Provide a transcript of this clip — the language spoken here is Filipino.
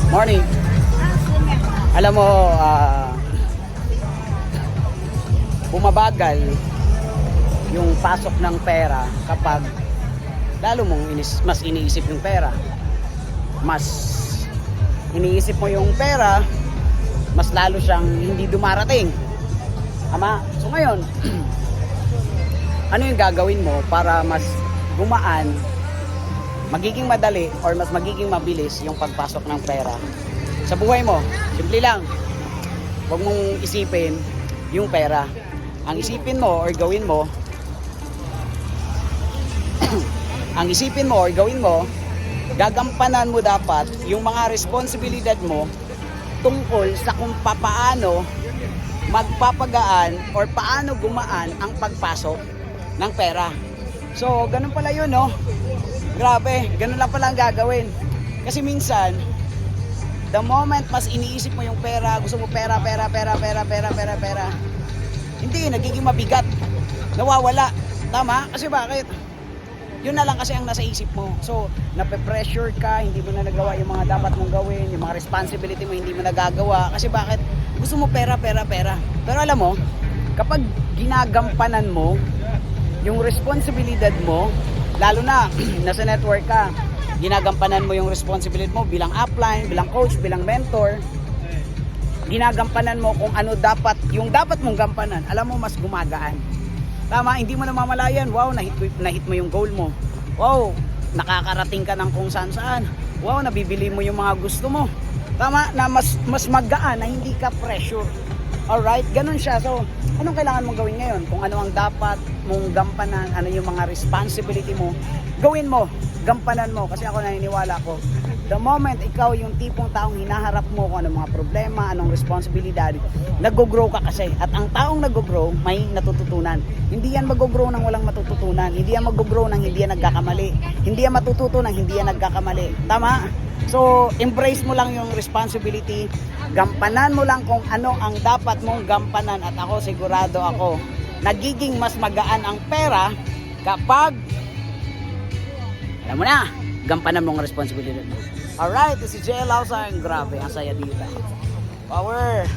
Morning. Alam mo, bumabagal yung pasok ng pera kapag lalo mong mas iniisip yung pera. Mas iniisip mo yung pera, mas lalo siyang hindi dumarating. Tama? So ngayon, ano yung gagawin mo para mas gumaan, magiging madali or mas magiging mabilis yung pagpasok ng pera sa buhay mo? Simple lang. Huwag mong isipin yung pera. Ang isipin mo or gawin mo ang isipin mo or gawin mo, gagampanan mo dapat yung mga responsibilidad mo tungkol sa kung paano magpapagaan or paano gumaan ang pagpasok ng pera. So, ganun pala yun, no? Grabe, ganun lang pala ang gagawin. Kasi minsan, the moment mas iniisip mo yung pera, gusto mo pera, hindi, nagiging mabigat. Nawawala. Tama? Kasi bakit? Yun na lang kasi ang nasa isip mo. So, nape-pressure ka, hindi mo na nagawa yung mga dapat mong gawin, yung mga responsibility mo hindi mo nagagawa. Kasi bakit? Gusto mo pera. Pero alam mo, kapag ginagampanan mo yung responsibilidad mo, lalo na nasa network ka, ginagampanan mo yung responsibility mo bilang upline, bilang coach, bilang mentor, ginagampanan mo kung ano dapat, yung dapat mong gampanan, alam mo, mas gumagaan. Tama, hindi mo namamalayan, wow, nahit mo yung goal mo. Wow, nakakarating ka ng kung saan. Wow, nabibili mo yung mga gusto mo. Tama, na mas magaan, na hindi ka pressure. Alright, ganun siya. So, anong kailangan mong gawin ngayon? Kung ano ang dapat mong gampanan, ano yung mga responsibility mo, gawin mo, gampanan mo. Kasi ako naniniwala ko, the moment ikaw yung tipong taong hinaharap mo kung anong mga problema, anong responsibilidad, nag-grow ka kasi. At ang taong nag-grow, may natututunan. Hindi yan mag-grow nang walang matututunan. Hindi yan mag-grow nang hindi yan nagkakamali. Hindi yan matututo nang hindi yan nagkakamali. Tama? So, embrace mo lang yung responsibility. Gampanan mo lang kung ano ang dapat mong gampanan. At ako, sigurado ako, nagiging mas magaan ang pera kapag, alam mo na, gampanan mo ang responsibility mo. Alright, this is JL Lausa, and grabe, ang saya dito. Power!